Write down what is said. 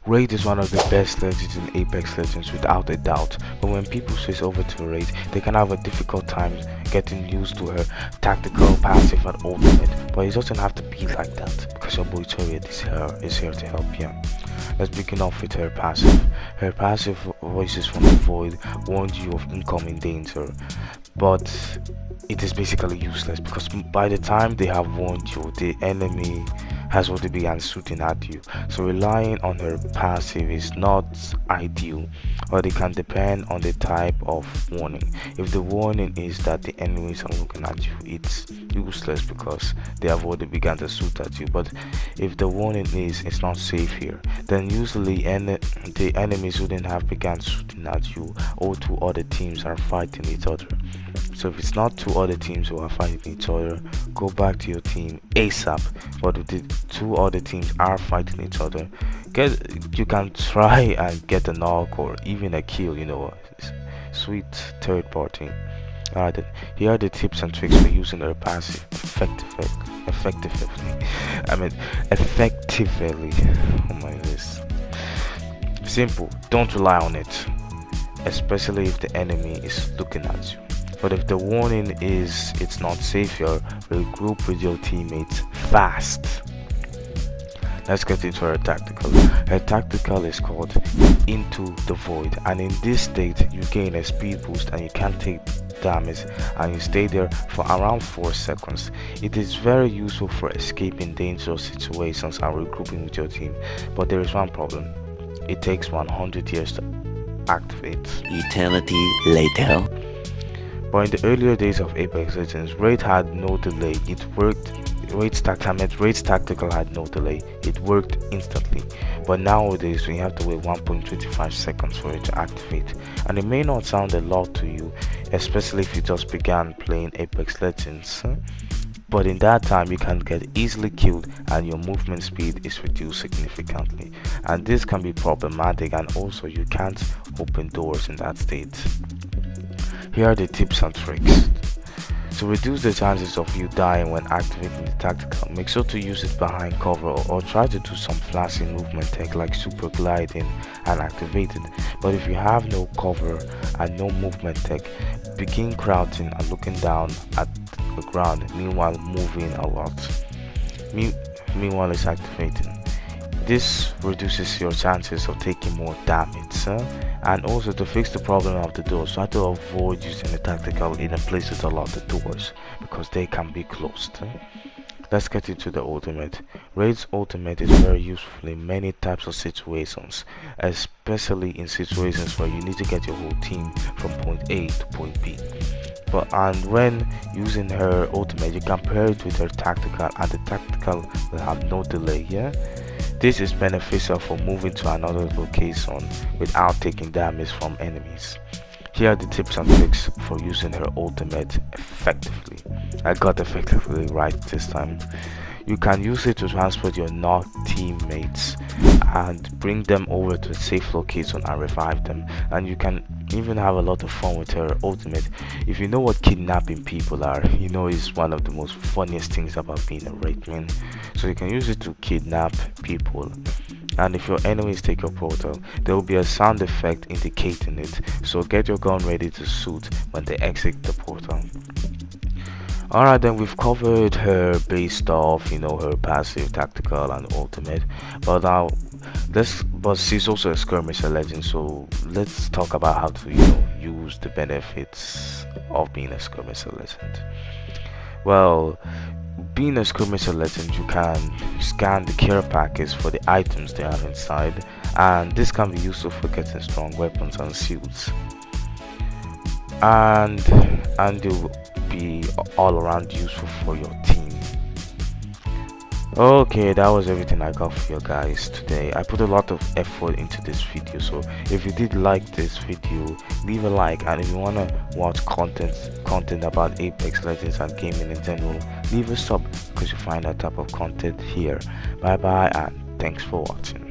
Wraith is one of the best legends in Apex Legends without a doubt, but when people switch over to Wraith, they can have a difficult time getting used to her tactical, passive and ultimate, but it doesn't have to be like that, because your boy Toriad is here to help you. Let's begin off with her passive. Her passive, Voices from the Void, warns you of incoming danger, but it is basically useless because by the time they have warned you, the enemy has already begun shooting at you. So relying on her passive is not ideal, but it can depend on the type of warning. If the warning is that the enemies are looking at you, it's useless because they have already begun to shoot at you. But if the warning is it's not safe here, then usually the enemies wouldn't have begun shooting at you, or two other teams are fighting each other. So if it's not two other teams who are fighting each other, go back to your team ASAP. But if the two other teams are fighting each other, you can try and get a knock or even a kill, sweet third party. Alright, here are the tips and tricks for using our passive effectively. Effectively. Oh my goodness. Simple, don't rely on it, especially if the enemy is looking at you. But if the warning is it's not safe here, regroup with your teammates fast. Let's get into her tactical. Her tactical is called Into the Void, and in this state you gain a speed boost and you can't take damage, and you stay there for around 4 seconds. It is very useful for escaping dangerous situations and regrouping with your team, but there is one problem. It takes 100 years to activate. Eternity later. But in the earlier days of Apex Legends, Wraith had no delay. It worked. Wraith's tactical had no delay. It worked instantly. But nowadays we have to wait 1.25 seconds for it to activate. And it may not sound a lot to you, especially if you just began playing Apex Legends. But in that time you can get easily killed and your movement speed is reduced significantly. And this can be problematic, and also you can't open doors in that state. Here are the tips and tricks. To reduce the chances of you dying when activating the tactical, make sure to use it behind cover, or try to do some flashy movement tech like super gliding and activate it. But if you have no cover and no movement tech, begin crouching and looking down at the ground, meanwhile moving a lot. Meanwhile it's activating. This reduces your chances of taking more damage. And also, to fix the problem of the doors, try to avoid using the tactical in a place with a lot of doors because they can be closed. Let's get into the ultimate. Wraith's ultimate is very useful in many types of situations, especially in situations where you need to get your whole team from point A to point B. And when using her ultimate, you can pair it with her tactical, and the tactical will have no delay. This is beneficial for moving to another location without taking damage from enemies. Here are the tips and tricks for using her ultimate effectively. I got effectively right this time. You can use it to transport your knocked teammates and bring them over to a safe location and revive them. And you can even have a lot of fun with her ultimate. If you know what kidnapping people are, you know it's one of the most funniest things about being a Wraith man. So you can use it to kidnap people. And if your enemies take your portal, there will be a sound effect indicating it. So get your gun ready to shoot when they exit the portal. Alright, then we've covered her base stuff, her passive, tactical and ultimate. But she's also a skirmisher legend, so let's talk about how to use the benefits of being a skirmisher legend. Well, being a skirmisher legend, you can scan the care package for the items they have inside, and this can be useful for getting strong weapons and shields. And they will be all around useful for your team. Okay, that was everything I got for you guys today. I put a lot of effort into this video, so if you did like this video, leave a like, and if you want to watch content about Apex Legends and gaming in general, leave a sub because you find that type of content here. Bye bye, and thanks for watching.